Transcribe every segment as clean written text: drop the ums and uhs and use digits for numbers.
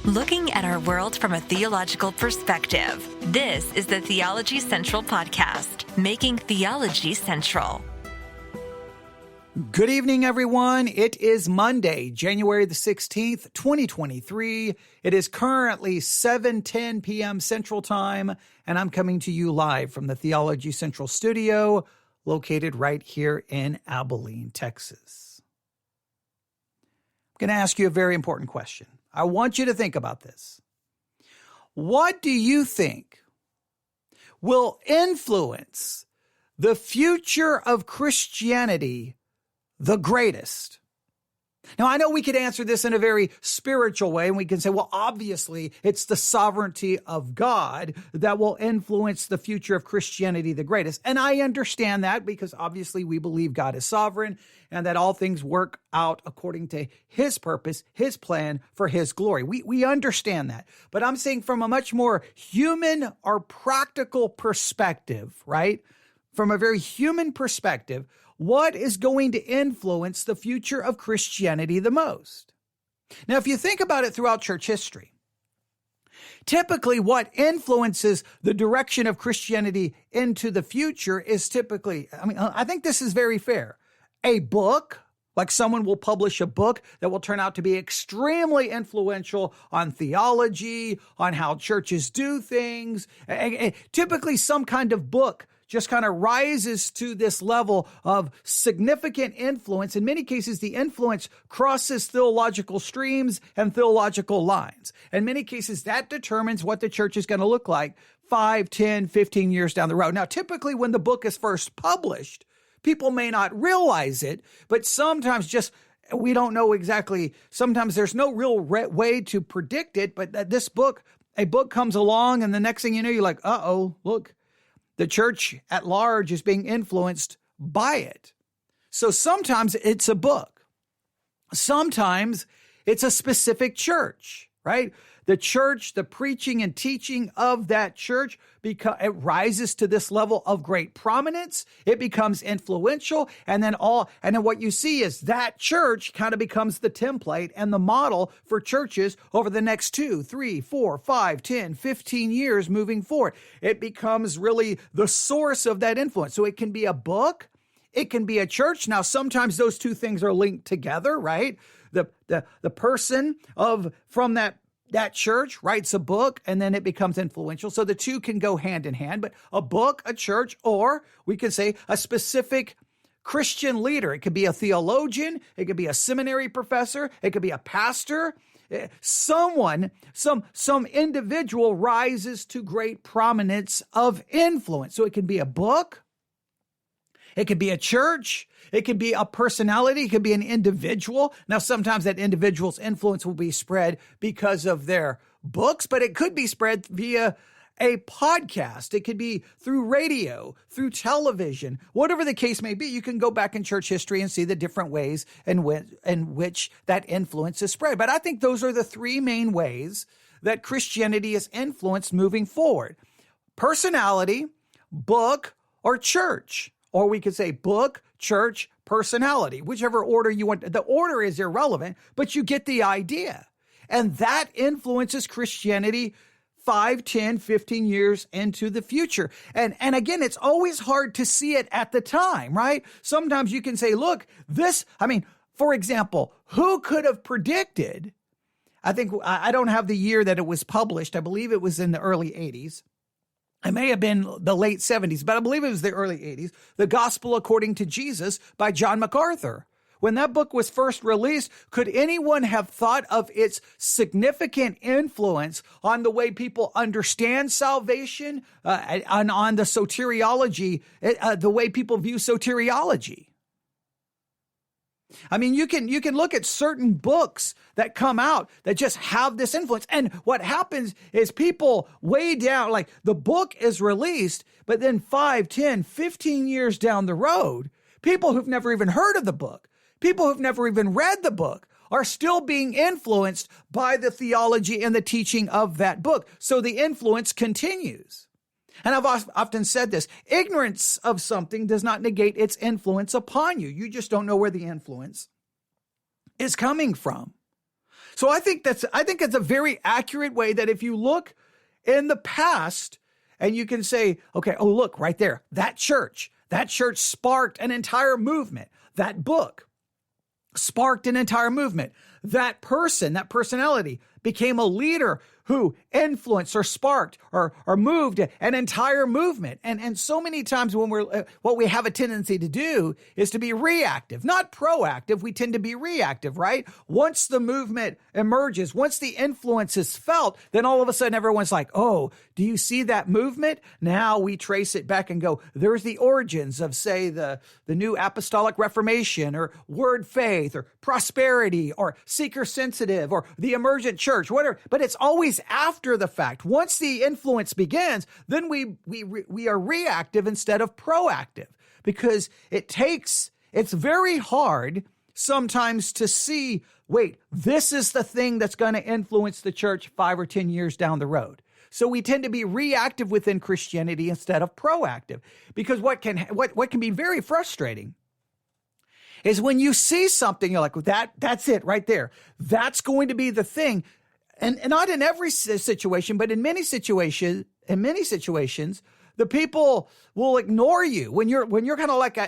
Looking at our world from a theological perspective. This is the Theology Central podcast, making theology central. Good evening, everyone. It is Monday, January the 16th, 2023. It is currently 7:10 p.m. Central Time, and I'm coming to you live from the Theology Central studio, located right here in Abilene, Texas. I'm going to ask you a very important question. I want you to think about this. What do you think will influence the future of Christianity the greatest? Now, I know we could answer this in a very spiritual way, and we can say, well, obviously, it's the sovereignty of God that will influence the future of Christianity the greatest. And I understand that because obviously we believe God is sovereign and that all things work out according to his purpose, his plan for his glory. We understand that. But I'm saying from a much more human or practical perspective, right? From a very human perspective, what is going to influence the future of Christianity the most? Now, if you think about it throughout church history, typically what influences the direction of Christianity into the future is typically, I think this is very fair. A book, like someone will publish a book that will turn out to be extremely influential on theology, on how churches do things. Typically some kind of book just kind of rises to this level of significant influence. In many cases, the influence crosses theological streams and theological lines. In many cases, that determines what the church is going to look like 5, 10, 15 years down the road. Now, typically when the book is first published, people may not realize it, but sometimes we don't know exactly. Sometimes there's no real way to predict it, but a book comes along and the next thing you know, you're like, look, the church at large is being influenced by it. So sometimes it's a book. Sometimes it's a specific church, right? The church, the preaching and teaching of that church, it rises to this level of great prominence. It becomes influential. And then what you see is that church kind of becomes the template and the model for churches over the next 2, 3, 4, 5, 10, 15 years moving forward. It becomes really the source of that influence. So it can be a book. It can be a church. Now, sometimes those two things are linked together, right? The person from that church writes a book and then it becomes influential. So the two can go hand in hand, but a book, a church, or we could say a specific Christian leader. It could be a theologian. It could be a seminary professor. It could be a pastor. Some individual rises to great prominence of influence. So it can be a book. It could be a church. It could be a personality. It could be an individual. Now, sometimes that individual's influence will be spread because of their books, but it could be spread via a podcast. It could be through radio, through television, whatever the case may be. You can go back in church history and see the different ways in which that influence is spread. But I think those are the three main ways that Christianity is influenced moving forward: personality, book, or church. Or we could say book, church, personality, whichever order you want. The order is irrelevant, but you get the idea. And that influences Christianity 5, 10, 15 years into the future. And again, it's always hard to see it at the time, right? Sometimes you can say, look, for example, who could have predicted? I don't have the year that it was published. I believe it was in the early 80s. It may have been the late 70s, but I believe it was the early 80s. The Gospel According to Jesus by John MacArthur. When that book was first released, could anyone have thought of its significant influence on the way people understand salvation, and on the soteriology, the way people view soteriology? You can look at certain books that come out that just have this influence. And what happens is people way down, like the book is released, but then 5, 10, 15 years down the road, people who've never even heard of the book, people who've never even read the book are still being influenced by the theology and the teaching of that book. So the influence continues. And I've often said this: ignorance of something does not negate its influence upon you. You just don't know where the influence is coming from. So I think it's a very accurate way that if you look in the past and you can say, okay, oh, look right there, that church sparked an entire movement. That book sparked an entire movement. That person, that personality became a leader who influenced or sparked or moved an entire movement. And so many times when what we have a tendency to do is to be reactive, not proactive. We tend to be reactive, right? Once the movement emerges, once the influence is felt, then all of a sudden everyone's like, oh, do you see that movement? Now we trace it back and go, there's the origins of, say, the New Apostolic Reformation or Word Faith or prosperity or seeker sensitive or the emergent church, whatever. But it's always after the fact. Once the influence begins, then we are reactive instead of proactive, because it's very hard sometimes to see, wait, this is the thing that's going to influence the church 5 or 10 years down the road. So we tend to be reactive within Christianity instead of proactive, because what can be very frustrating is when you see something, you're like, well, that's it right there. That's going to be the thing. And not in every situation, but in many situations, the people will ignore you when you're kind of like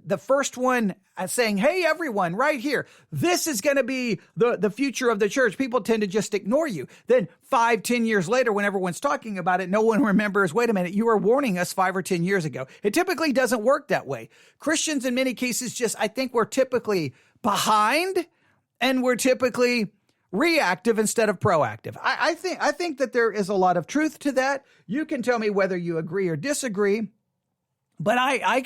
the first one saying, hey, everyone right here, this is going to be the future of the church. People tend to just ignore you. Then 5, 10 years later, when everyone's talking about it, no one remembers, wait a minute, you were warning us 5 or 10 years ago. It typically doesn't work that way. Christians in many cases I think we're typically behind, and we're typically reactive instead of proactive. I think that there is a lot of truth to that. You can tell me whether you agree or disagree, but I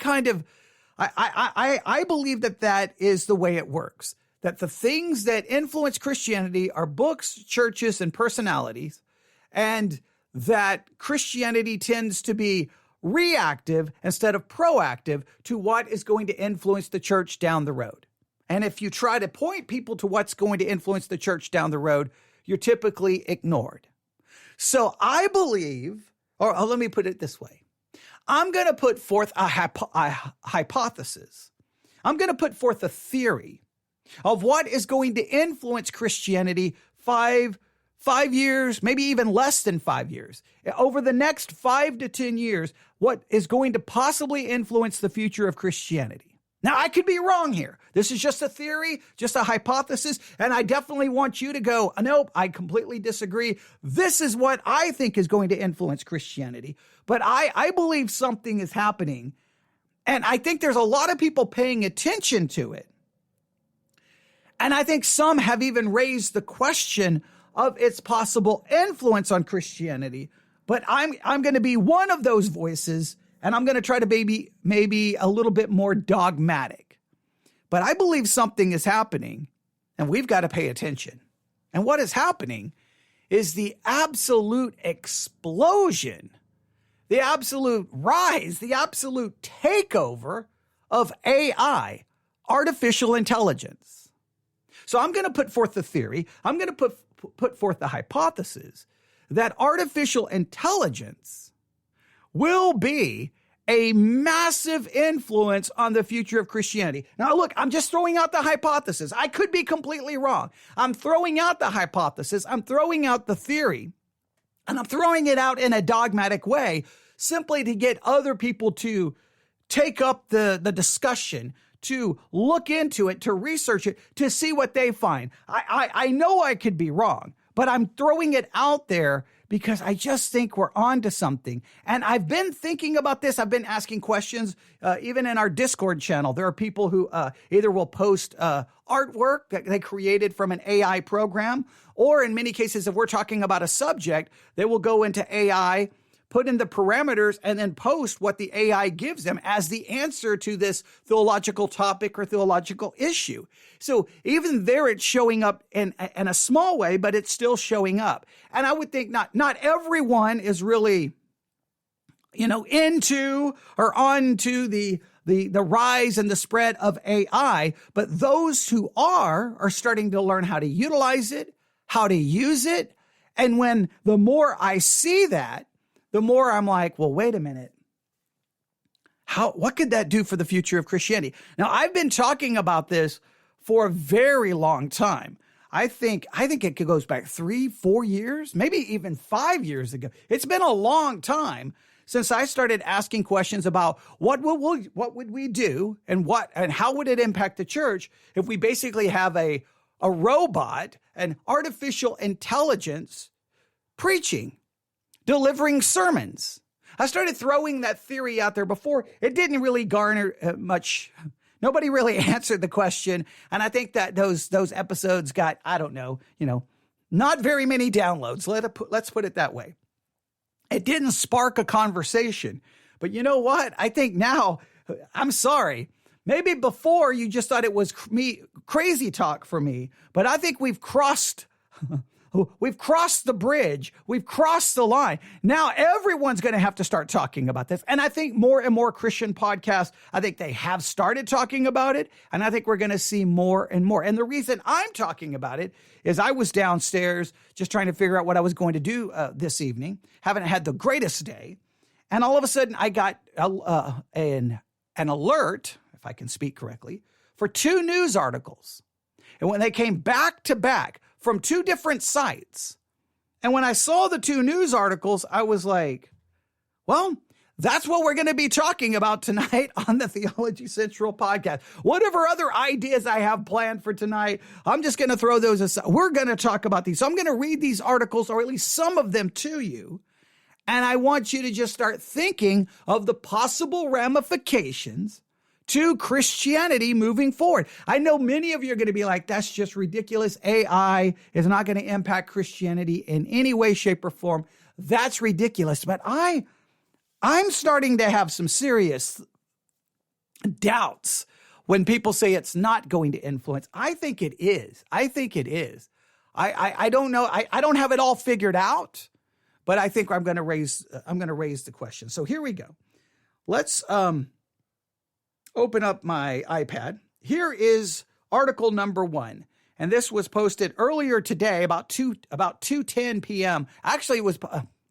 believe that is the way it works. That the things that influence Christianity are books, churches, and personalities, and that Christianity tends to be reactive instead of proactive to what is going to influence the church down the road. And if you try to point people to what's going to influence the church down the road, you're typically ignored. So I believe, or let me put it this way. I'm going to put forth a hypothesis. I'm going to put forth a theory of what is going to influence Christianity 5 years, maybe even less than 5 years. Over the next 5 to 10 years, what is going to possibly influence the future of Christianity. Now, I could be wrong here. This is just a theory, just a hypothesis, and I definitely want you to go, nope, I completely disagree. This is what I think is going to influence Christianity. But I believe something is happening, and I think there's a lot of people paying attention to it. And I think some have even raised the question of its possible influence on Christianity. But I'm going to be one of those voices, and I'm going to try to maybe a little bit more dogmatic. But I believe something is happening, and we've got to pay attention. And what is happening is the absolute explosion, the absolute rise, the absolute takeover of AI, artificial intelligence. So I'm going to put forth the theory. I'm going to put forth the hypothesis that artificial intelligence will be a massive influence on the future of Christianity. Now, look, I'm just throwing out the hypothesis. I could be completely wrong. I'm throwing out the hypothesis. I'm throwing out the theory, and I'm throwing it out in a dogmatic way simply to get other people to take up the discussion, to look into it, to research it, to see what they find. I know I could be wrong, but I'm throwing it out there because I just think we're on to something. And I've been thinking about this. I've been asking questions, even in our Discord channel. There are people who either will post artwork that they created from an AI program, or in many cases, if we're talking about a subject, they will go into AI, put in the parameters, and then post what the AI gives them as the answer to this theological topic or theological issue. So even there, it's showing up in a small way, but it's still showing up. And I would think not everyone is really, into or onto the rise and the spread of AI, but those who are starting to learn how to utilize it, how to use it. And when the more I see that, the more I'm like, well, wait a minute. What could that do for the future of Christianity? Now, I've been talking about this for a very long time. I think it goes back 3-4 years, maybe even 5 years ago. It's been a long time since I started asking questions about what would we do and how would it impact the church if we basically have a robot, an artificial intelligence preaching, delivering sermons. I started throwing that theory out there before. It didn't really garner much. Nobody really answered the question. And I think that those episodes got, I don't know, not very many downloads. Let's put it that way. It didn't spark a conversation. But you know what? I think now, I'm sorry. Maybe before you just thought it was crazy talk for me. But I think we've crossed the bridge. We've crossed the line. Now everyone's going to have to start talking about this. And I think more and more Christian podcasts, I think they have started talking about it. And I think we're going to see more and more. And the reason I'm talking about it is I was downstairs just trying to figure out what I was going to do this evening. Haven't had the greatest day. And all of a sudden I got an alert, if I can speak correctly, for 2 news articles. And when they came back to back, from 2 different sites. And when I saw the 2 news articles, I was like, well, that's what we're going to be talking about tonight on the Theology Central podcast. Whatever other ideas I have planned for tonight, I'm just going to throw those aside. We're going to talk about these. So I'm going to read these articles, or at least some of them, to you. And I want you to just start thinking of the possible ramifications to Christianity moving forward. I know many of you are going to be like, that's just ridiculous. AI is not going to impact Christianity in any way, shape, or form. That's ridiculous. But I'm starting to have some serious doubts when people say it's not going to influence. I think it is. I don't know. I don't have it all figured out, but I think I'm going to raise the question. So here we go. Let's open up my iPad. Here is article number 1. And this was posted earlier today, about 2:10 p.m. Actually, it was,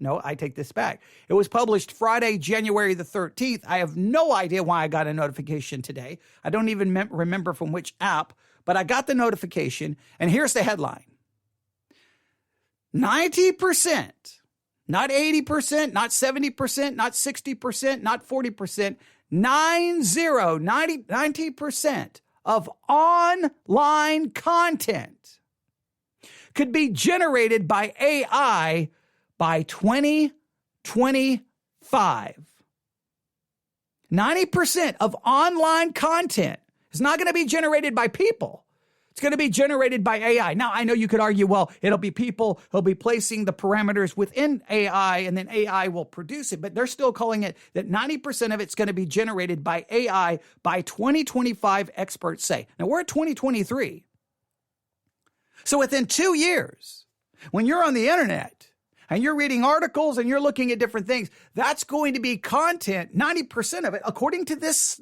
no, I take this back. It was published Friday, January the 13th. I have no idea why I got a notification today. I don't even remember from which app, but I got the notification. And here's the headline. 90%, not 80%, not 70%, not 60%, not 40%, 90% of online content could be generated by AI by 2025. 90% of online content is not going to be generated by people. It's going to be generated by AI. Now, I know you could argue, well, it'll be people who'll be placing the parameters within AI, and then AI will produce it. But they're still calling it that 90% of it's going to be generated by AI by 2025, experts say. Now, we're at 2023. So within 2 years, when you're on the internet and you're reading articles and you're looking at different things, that's going to be content. 90% of it, according to this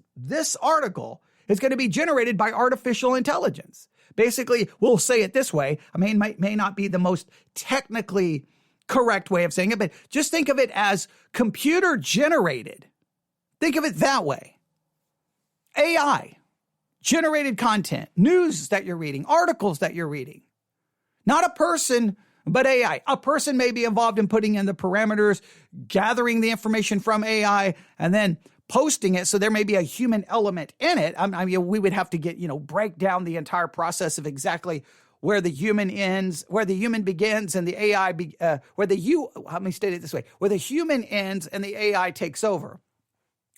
article, is going to be generated by artificial intelligence. Basically, we'll say it this way. I mean, may not be the most technically correct way of saying it, but just think of it as computer generated. Think of it that way. AI generated content, news that you're reading, articles that you're reading. Not a person, but AI. A person may be involved in putting in the parameters, gathering the information from AI, and then posting it. So there may be a human element in it. I mean, we would have to break down the entire process of exactly where the human ends, where the human begins, and the AI, let me state it this way, where the human ends and the AI takes over.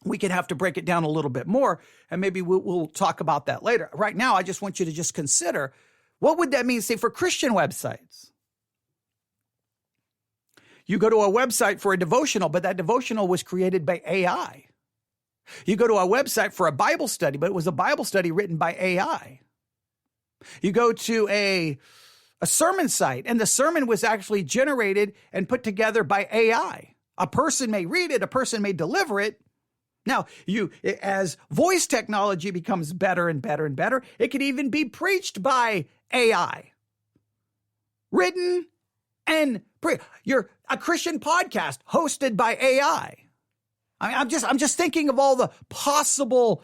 We could have to break it down a little bit more, and maybe we'll talk about that later. Right now, I just want you to just consider, what would that mean, say, for Christian websites? You go to a website for a devotional, but that devotional was created by AI. You go to a website for a Bible study, but it was a Bible study written by AI. You go to a sermon site, and the sermon was actually generated and put together by AI. A person may read it, a person may deliver it. Now, as voice technology becomes better and better and better, it could even be preached by AI. Written and you're a Christian podcast hosted by AI. I mean, I'm just thinking of all the possible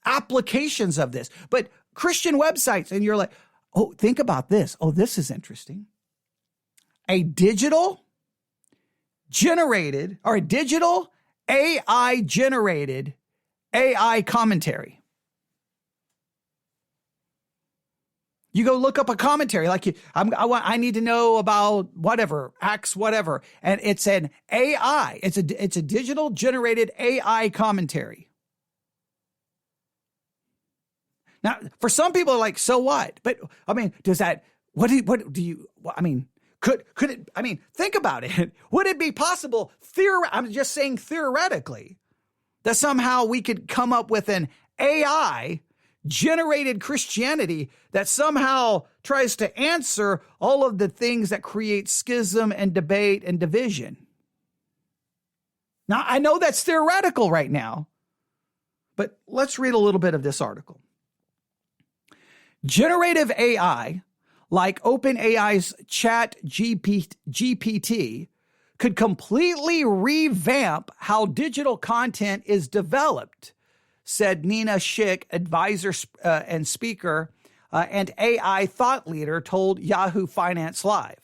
applications of this. But Christian websites, and you're like, Oh, think about this. Oh, this is interesting. A digital AI generated AI commentary. You go look up a commentary, like I need to know about whatever, Acts whatever, and it's an AI. It's a digital generated AI commentary. Now, for some people, like, so what? But I mean, does that? Could it? I mean, think about it. Would it be possible? I'm just saying theoretically that somehow we could come up with an AI generated Christianity that somehow tries to answer all of the things that create schism and debate and division. Now, I know that's theoretical right now, but let's read a little bit of this article. Generative AI, like OpenAI's ChatGPT, could completely revamp how digital content is developed, said Nina Schick, advisor and speaker and AI thought leader, told Yahoo Finance Live.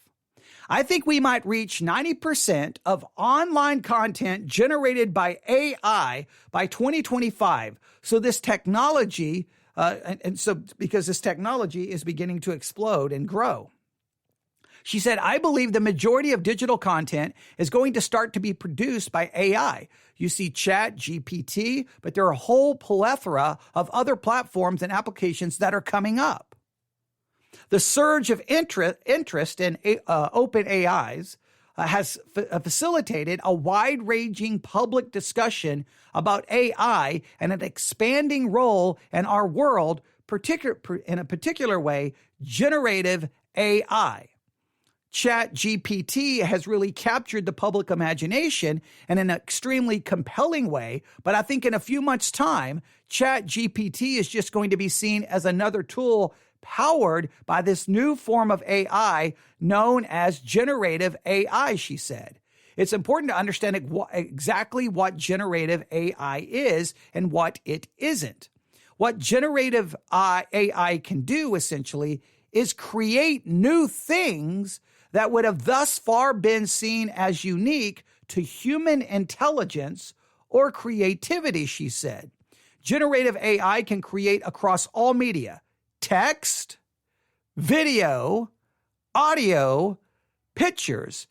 I think we might reach 90% of online content generated by AI by 2025. So this technology, because this technology is beginning to explode and grow. She said, I believe the majority of digital content is going to start to be produced by AI. You see ChatGPT, but there are a whole plethora of other platforms and applications that are coming up. The surge of interest in open AIs has facilitated a wide-ranging public discussion about AI and an expanding role in our world, in a particular way, generative AI. ChatGPT has really captured the public imagination in an extremely compelling way, but I think in a few months' time, ChatGPT is just going to be seen as another tool powered by this new form of AI known as generative AI, she said. It's important to understand exactly what generative AI is and what it isn't. What generative AI can do, essentially, is create new things that would have thus far been seen as unique to human intelligence or creativity, she said. Generative AI can create across all media: text, video, audio, pictures.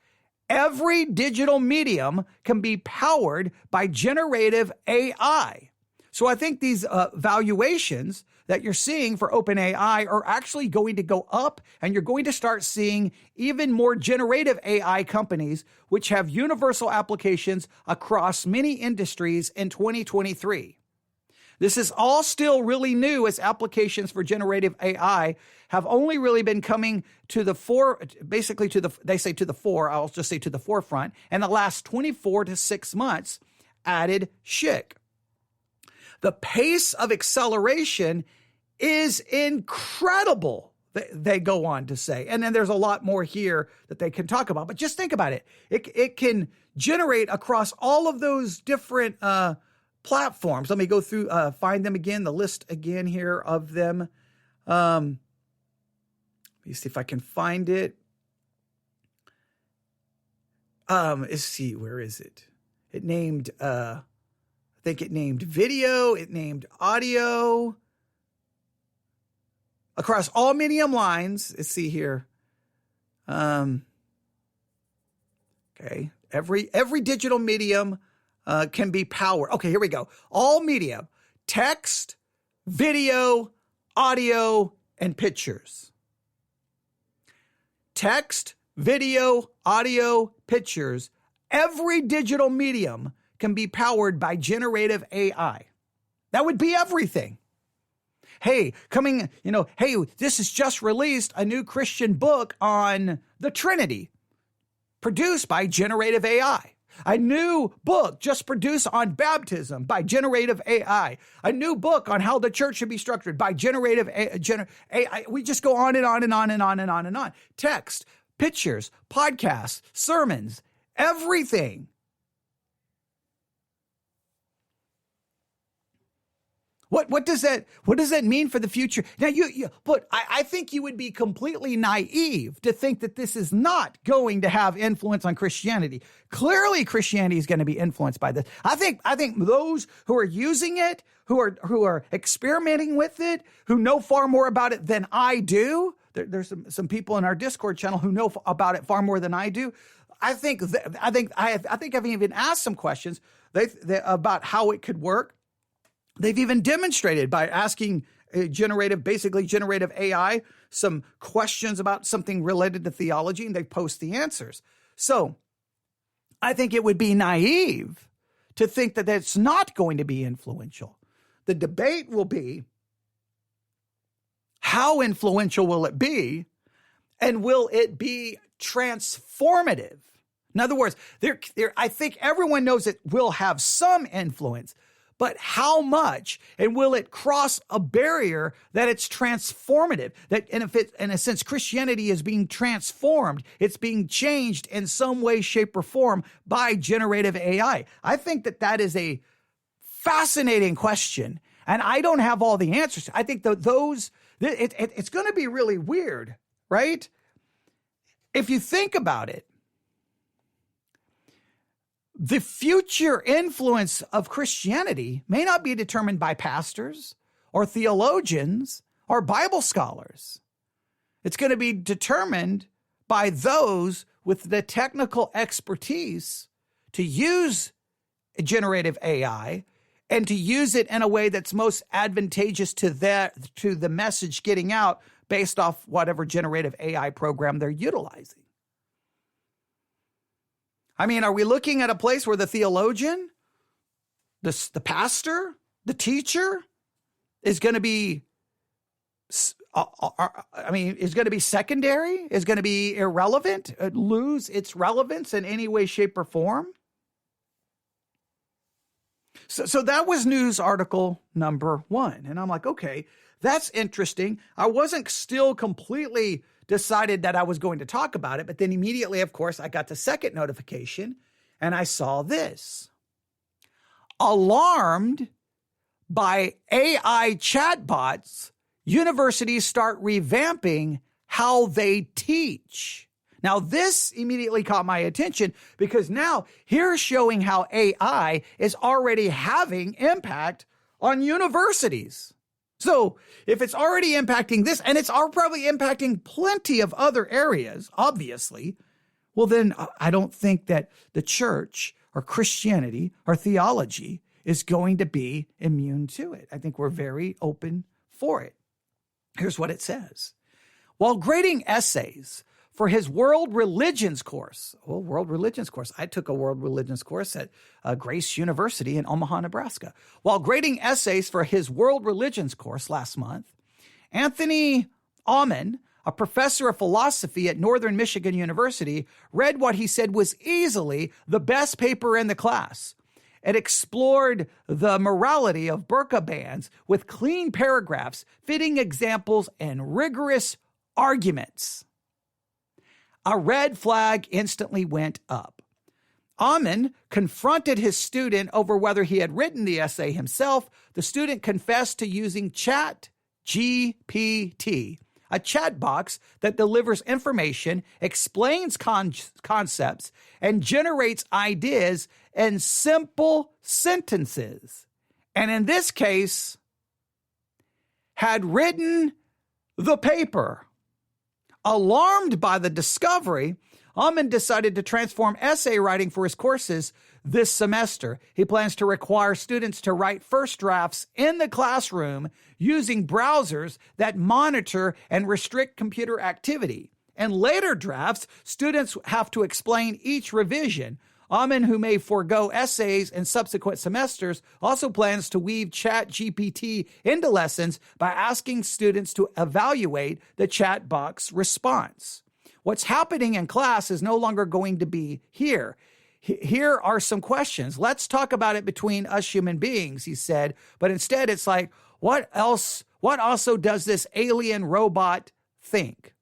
Every digital medium can be powered by generative AI. So I think these valuations that you're seeing for OpenAI are actually going to go up, and you're going to start seeing even more generative AI companies which have universal applications across many industries in 2023. This is all still really new, as applications for generative AI have only really been coming to the fore, basically to the forefront in the last 24 to 6 months, added Schick. The pace of acceleration is incredible, they go on to say. And then there's a lot more here that they can talk about. But just think about it. It can generate across all of those different platforms. Let me go through, find them again, the list again here of them. Let me see if I can find it. Let's see, where is it? It named, I think it named video, it named audio. Across all medium lines, let's see here. Okay, every digital medium can be powered. Okay, here we go. All media: text, video, audio, and pictures. Text, video, audio, pictures. Every digital medium can be powered by generative AI. That would be everything. Hey, this has just released a new Christian book on the Trinity, produced by generative AI. A new book just produced on baptism by generative AI. A new book on how the church should be structured by generative AI. We just go on and on and on and on and on and on. Text, pictures, podcasts, sermons, everything. What does that mean for the future? Now, but I think you would be completely naive to think that this is not going to have influence on Christianity. Clearly, Christianity is going to be influenced by this. I think those who are using it, who are experimenting with it, who know far more about it than I do. There's some people in our Discord channel who know about it far more than I do. I think I've even asked some questions about how it could work. They've even demonstrated by asking generative AI some questions about something related to theology, and they post the answers. So I think it would be naive to think that it's not going to be influential. The debate will be, how influential will it be, and will it be transformative? In other words, I think everyone knows it will have some influence, but how much? And will it cross a barrier that it's transformative? That, and if it, in a sense, Christianity is being transformed, it's being changed in some way, shape, or form by generative AI. I think that is a fascinating question, and I don't have all the answers. I think it's going to be really weird, right? If you think about it, the future influence of Christianity may not be determined by pastors or theologians or Bible scholars. It's going to be determined by those with the technical expertise to use generative AI and to use it in a way that's most advantageous to the message getting out based off whatever generative AI program they're utilizing. I mean, are we looking at a place where the theologian, the pastor, the teacher is going to be, is going to be secondary, is going to be irrelevant, lose its relevance in any way, shape, or form? So that was news article number 1. And I'm like, okay, that's interesting. I wasn't still completely decided that I was going to talk about it, but then immediately, of course, I got the second notification and I saw this. Alarmed by AI chatbots, universities start revamping how they teach. Now, this immediately caught my attention because now here's showing how AI is already having impact on universities. So if it's already impacting this, and it's probably impacting plenty of other areas, obviously, well, then I don't think that the church or Christianity or theology is going to be immune to it. I think we're very open for it. Here's what it says. While grading essays for his world religions course. Well, world religions course. I took a world religions course at Grace University in Omaha, Nebraska. While grading essays for his world religions course last month, Anthony Aumann, a professor of philosophy at Northern Michigan University, read what he said was easily the best paper in the class. It explored the morality of burqa bans with clean paragraphs, fitting examples, and rigorous arguments. A red flag instantly went up. Aumann confronted his student over whether he had written the essay himself. The student confessed to using ChatGPT, a chat box that delivers information, explains concepts, and generates ideas in simple sentences. And in this case, had written the paper. Alarmed by the discovery, Aumann decided to transform essay writing for his courses this semester. He plans to require students to write first drafts in the classroom using browsers that monitor and restrict computer activity. And later drafts, students have to explain each revision. Aumann, who may forego essays in subsequent semesters, also plans to weave ChatGPT into lessons by asking students to evaluate the chat box response. What's happening in class is no longer going to be here. Here are some questions. Let's talk about it between us human beings, he said. But instead, it's like, what else? What also does this alien robot think?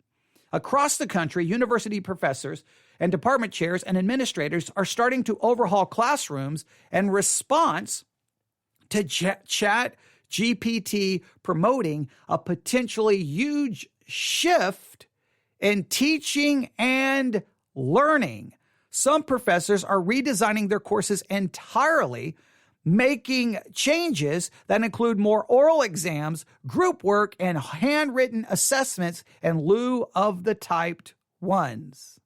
Across the country, university professors and department chairs and administrators are starting to overhaul classrooms in response to Chat GPT promoting a potentially huge shift in teaching and learning. Some professors are redesigning their courses entirely, making changes that include more oral exams, group work, and handwritten assessments in lieu of the typed ones.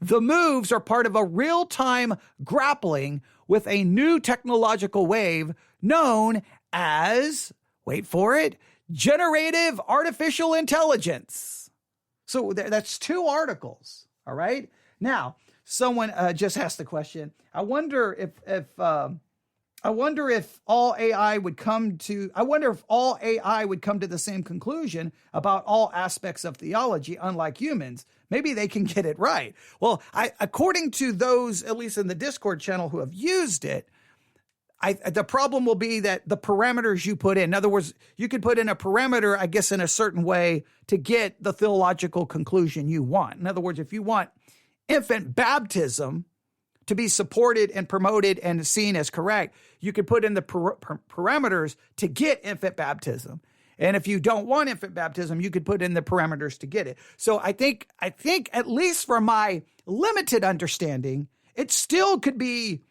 The moves are part of a real-time grappling with a new technological wave known as, wait for it, generative artificial intelligence. So that's 2 articles, all right? Now, someone just asked the question, I wonder if all AI would come to the same conclusion about all aspects of theology, unlike humans. Maybe they can get it right. Well, according to those, at least in the Discord channel, who have used it, the problem will be that the parameters you put in other words, you could put in a parameter, I guess, in a certain way to get the theological conclusion you want. In other words, if you want infant baptism to be supported and promoted and seen as correct, you could put in the parameters to get infant baptism. And if you don't want infant baptism, you could put in the parameters to get it. So I think at least from my limited understanding, it still could be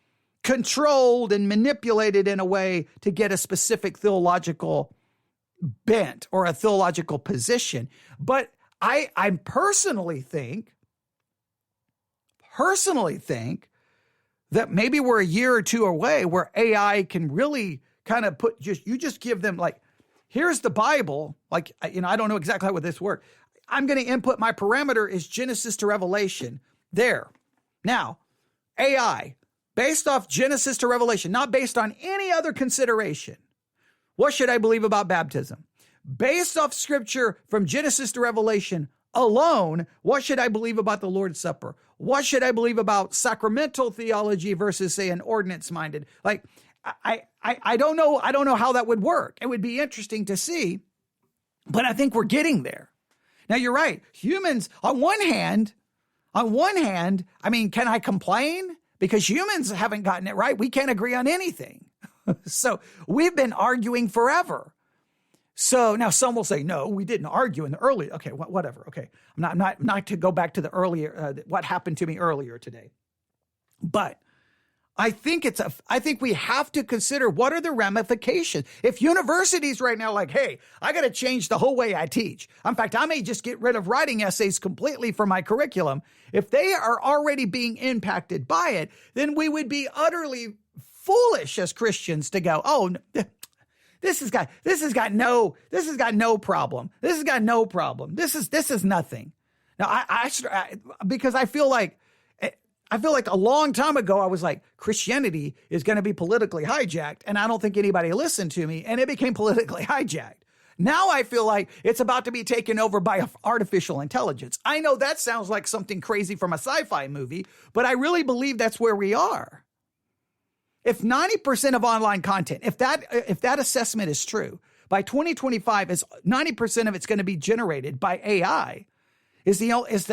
controlled and manipulated in a way to get a specific theological bent or a theological position. But I personally think that maybe we're a year or 2 away where AI can really kind of you just give them like, here's the Bible. Like, I don't know exactly how this works. I'm going to input my parameter is Genesis to Revelation there. Now, AI, based off Genesis to Revelation, not based on any other consideration. What should I believe about baptism? Based off scripture from Genesis to Revelation alone, what should I believe about the Lord's Supper? What should I believe about sacramental theology versus, say, an ordinance-minded? Like, I don't know. I don't know how that would work. It would be interesting to see, but I think we're getting there. Now, you're right. Humans, on one hand, I mean, can I complain? Because humans haven't gotten it right. We can't agree on anything. So we've been arguing forever. So now some will say, no, we didn't argue in the early. Okay, whatever. Okay, I'm not to go back to the earlier, what happened to me earlier today. But I think we have to consider what are the ramifications. If universities right now like, hey, I got to change the whole way I teach. In fact, I may just get rid of writing essays completely from my curriculum. If they are already being impacted by it, then we would be utterly foolish as Christians to go, oh, this has got no problem. This has got no problem. This is nothing. Now, because I feel like a long time ago, I was like, Christianity is going to be politically hijacked. And I don't think anybody listened to me. And it became politically hijacked. Now I feel like it's about to be taken over by artificial intelligence. I know that sounds like something crazy from a sci-fi movie, but I really believe that's where we are. If 90% of online content, if that assessment is true, by 2025, is 90% of it's going to be generated by AI. Is the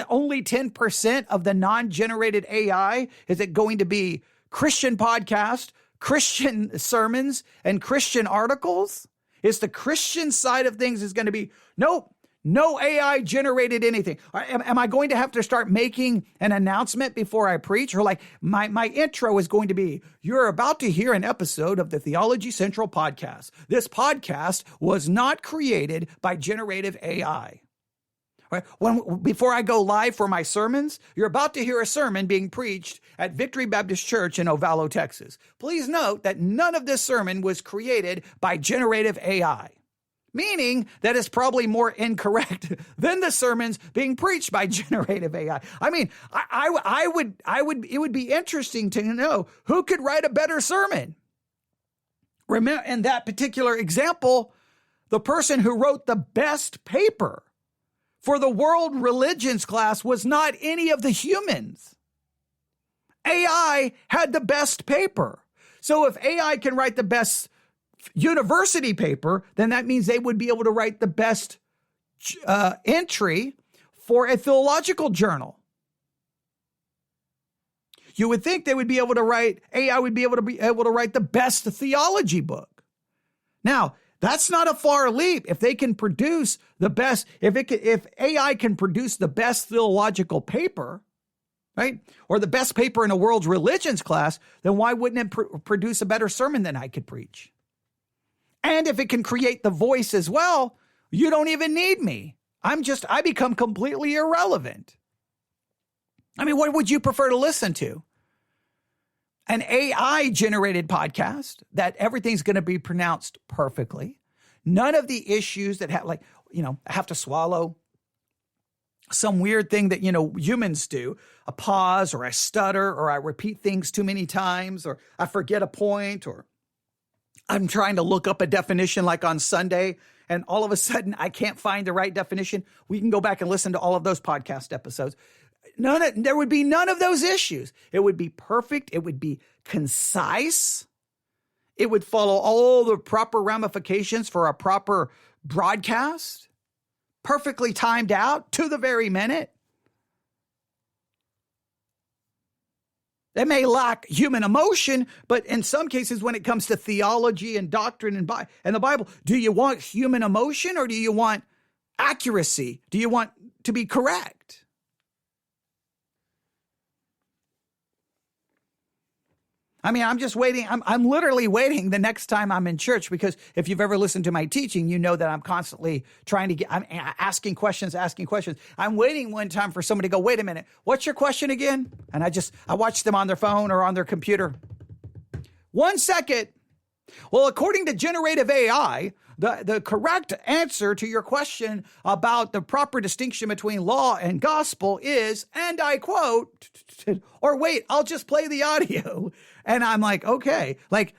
only 10% of the non-generated AI, is it going to be Christian podcast, Christian sermons, and Christian articles? Is the Christian side of things is going to be, nope, no AI generated anything? Am I going to have to start making an announcement before I preach? Or like my intro is going to be, you're about to hear an episode of the Theology Central podcast. This podcast was not created by generative AI. Right? Before I go live for my sermons, you're about to hear a sermon being preached at Victory Baptist Church in Ovalo, Texas. Please note that none of this sermon was created by generative AI, meaning that it's probably more incorrect than the sermons being preached by generative AI. I mean, it would be interesting to know who could write a better sermon. Remember, in that particular example, the person who wrote the best paper for the world religions class was not any of the humans. AI had the best paper. So if AI can write the best university paper, then that means they would be able to write the best entry for a theological journal. You would think they would be able to write, AI would be able to write the best theology book. Now, That's not a far leap. If they can produce the best, if AI can produce the best theological paper, right, or the best paper in a world's religions class, then why wouldn't it produce a better sermon than I could preach? And if it can create the voice as well, you don't even need me. I become completely irrelevant. I mean, what would you prefer to listen to? An AI-generated podcast that everything's going to be pronounced perfectly. None of the issues that have to swallow some weird thing that, humans do, a pause or I stutter or I repeat things too many times or I forget a point or I'm trying to look up a definition like on Sunday and all of a sudden I can't find the right definition. We can go back and listen to all of those podcast episodes. There would be none of those issues. It would be perfect. It would be concise. It would follow all the proper ramifications for a proper broadcast, perfectly timed out to the very minute. It may lack human emotion, but in some cases, when it comes to theology and doctrine and the Bible, do you want human emotion or do you want accuracy? Do you want to be correct? I mean, I'm just waiting. I'm literally waiting the next time I'm in church, because if you've ever listened to my teaching, you know that I'm constantly I'm asking questions. I'm waiting one time for somebody to go, wait a minute, what's your question again? And I watch them on their phone or on their computer. 1 second. Well, according to generative AI, the correct answer to your question about the proper distinction between law and gospel is, and I quote, or wait, I'll just play the audio. And I'm like, okay, I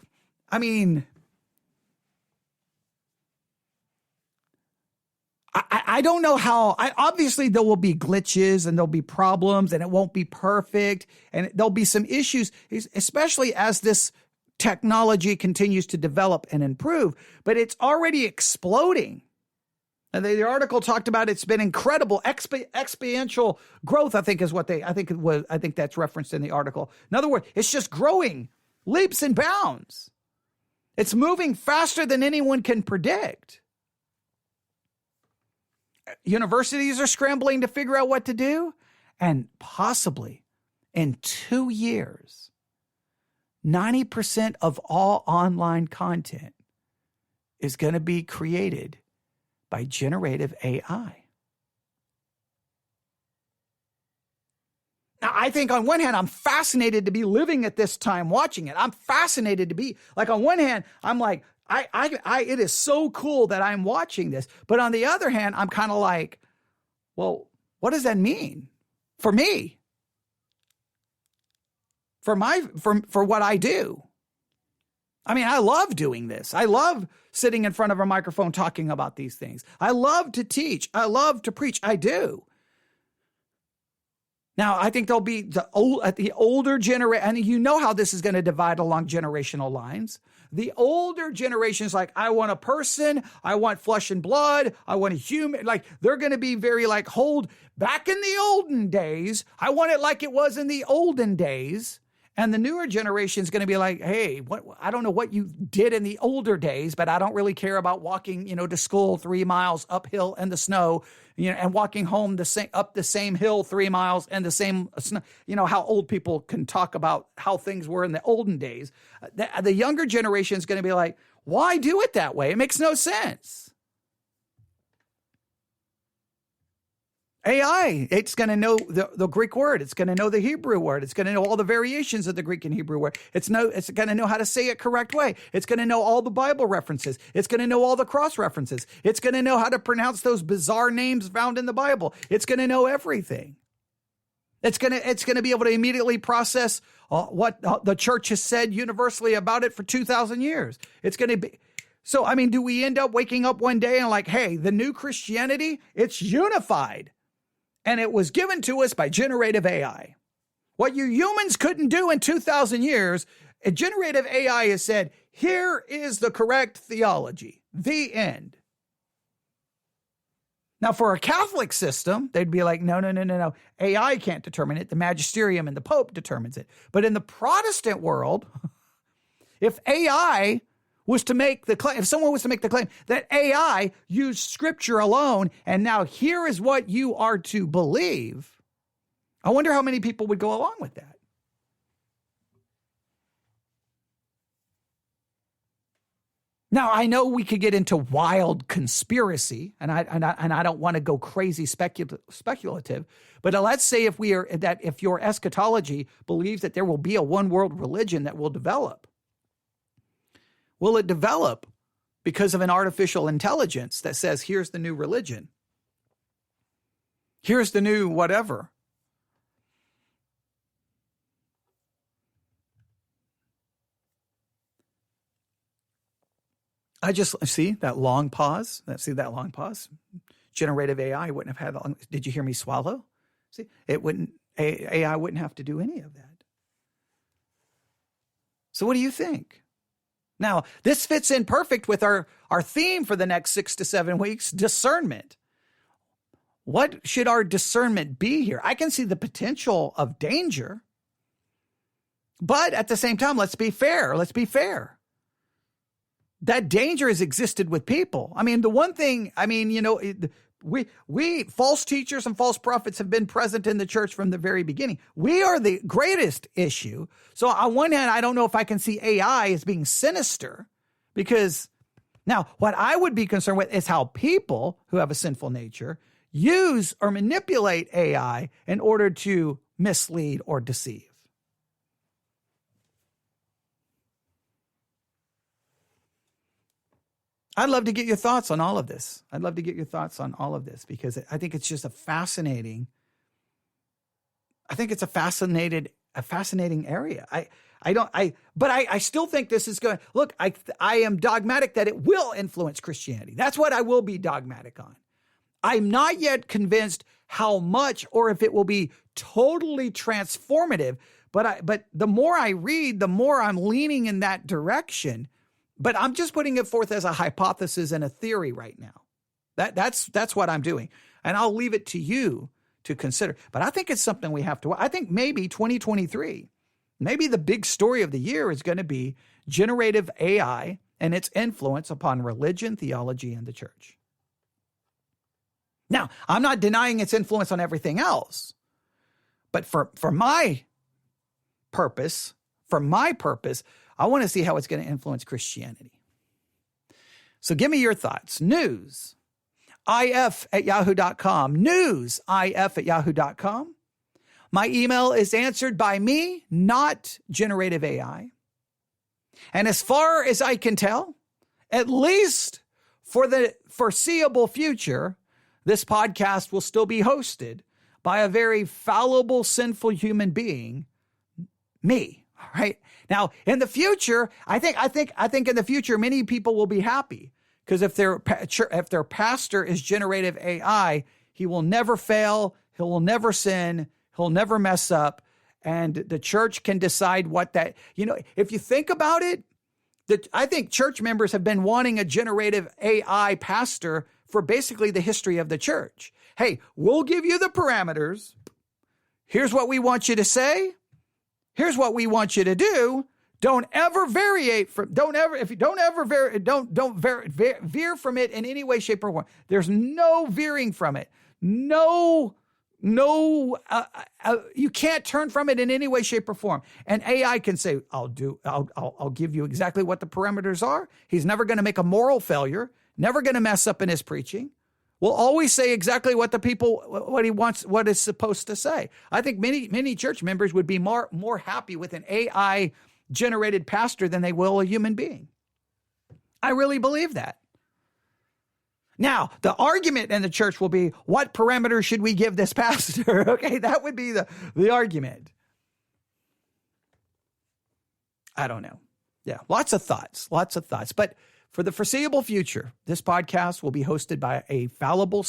don't know how. Obviously there will be glitches and there'll be problems and it won't be perfect and there'll be some issues, especially as this technology continues to develop and improve, but it's already exploding. And the article talked about it's been incredible exponential growth, I think that's referenced in the article. In other words, it's just growing leaps and bounds. It's moving faster than anyone can predict. Universities are scrambling to figure out what to do, and possibly in 2 years, 90% of all online content is going to be created by generative AI. Now, I think on one hand, I'm fascinated to be living at this time watching it. I'm fascinated to be, on one hand, I'm like, it is so cool that I'm watching this. But on the other hand, I'm kind of like, well, what does that mean for me? For what I do? I mean, I love doing this. I love sitting in front of a microphone talking about these things. I love to teach. I love to preach. I do. Now, I think there'll be the older generation, and you know how this is going to divide along generational lines. The older generations, I want a person, I want flesh and blood, I want a human. They're going to be very back in the olden days. I want it like it was in the olden days. And the newer generation is going to be like, hey, I don't know what you did in the older days, but I don't really care about walking, to school 3 miles uphill in the snow, and walking home up the same hill 3 miles in the same snow. You know how old people can talk about how things were in the olden days. The younger generation is going to be like, why do it that way? It makes no sense. AI, it's going to know the Greek word. It's going to know the Hebrew word. It's going to know all the variations of the Greek and Hebrew word. It's going to know how to say it correct way. It's going to know all the Bible references. It's going to know all the cross references. It's going to know how to pronounce those bizarre names found in the Bible. It's going to know everything. It's going to be able to immediately process what the church has said universally about it for 2,000 years. It's going to be. So, I mean, do we end up waking up one day and hey, the new Christianity, it's unified. And it was given to us by generative AI. What you humans couldn't do in 2,000 years, a generative AI has said, here is the correct theology. The end. Now, for a Catholic system, they'd be like, no. AI can't determine it. The magisterium and the Pope determines it. But in the Protestant world, if AI was to make the claim, if someone was to make the claim that AI used scripture alone, and now here is what you are to believe, I wonder how many people would go along with that. Now, I know we could get into wild conspiracy, and I don't want to go crazy speculative, but let's say if your eschatology believes that there will be a one world religion that will develop, will it develop because of an artificial intelligence that says, here's the new religion, here's the new whatever? I just see that long pause. Generative AI wouldn't have had that long. Did you hear me swallow? See, AI wouldn't have to do any of that. So what do you think? Now, this fits in perfect with our theme for the next 6 to 7 weeks, discernment. What should our discernment be here? I can see the potential of danger, but at the same time, let's be fair. That danger has existed with people. I mean, the one thing, we false teachers and false prophets have been present in the church from the very beginning. We are the greatest issue. So on one hand, I don't know if I can see AI as being sinister, because now what I would be concerned with is how people who have a sinful nature use or manipulate AI in order to mislead or deceive. I'd love to get your thoughts on all of this. Because I think it's just a fascinating area. I still think this is going, look, I am dogmatic that it will influence Christianity. That's what I will be dogmatic on. I'm not yet convinced how much or if it will be totally transformative, but the more I read, the more I'm leaning in that direction. But I'm just putting it forth as a hypothesis and a theory right now. That's what I'm doing. And I'll leave it to you to consider. But I think it's something we have to, I think maybe 2023, maybe the big story of the year is going to be generative AI and its influence upon religion, theology, and the church. Now, I'm not denying its influence on everything else. But for my purpose, I want to see how it's going to influence Christianity. So give me your thoughts. newsif@yahoo.com. newsif@yahoo.com. My email is answered by me, not generative AI. And as far as I can tell, at least for the foreseeable future, this podcast will still be hosted by a very fallible, sinful human being, me. All right. Now, in the future, I think in the future, many people will be happy because if their pastor is generative AI, he will never fail. He will never sin. He'll never mess up. And the church can decide what that, if you think about it, I think church members have been wanting a generative AI pastor for basically the history of the church. Hey, we'll give you the parameters. Here's what we want you to say. Here's what we want you to do. Don't ever veer from it in any way, shape, or form. There's no veering from it. You can't turn from it in any way, shape, or form. And AI can say, I'll give you exactly what the parameters are. He's never going to make a moral failure, never going to mess up in his preaching. Will always say exactly what what he wants, what is supposed to say. I think many church members would be more happy with an AI generated pastor than they will a human being. I really believe that. Now, the argument in the church will be, what parameters should we give this pastor? Okay, that would be the argument. I don't know. Yeah, lots of thoughts. But for the foreseeable future, this podcast will be hosted by a fallible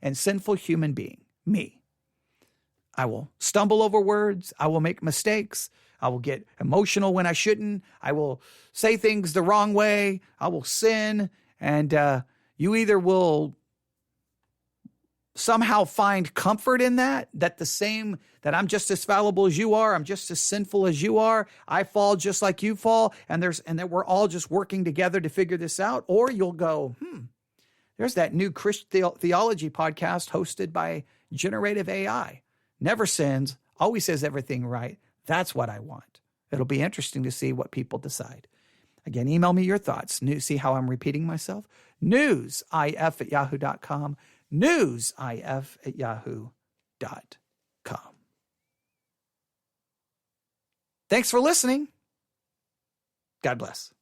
and sinful human being, me. I will stumble over words. I will make mistakes. I will get emotional when I shouldn't. I will say things the wrong way. I will sin. And you either will somehow find comfort in that that I'm just as fallible as you are, I'm just as sinful as you are, I fall just like you fall, and that we're all just working together to figure this out. Or you'll go, there's that new Christian theology podcast hosted by generative AI. Never sins, always says everything right. That's what I want. It'll be interesting to see what people decide. Again, email me your thoughts. See how I'm repeating myself? newsif@yahoo.com. newsif@yahoo.com. Thanks for listening. God bless.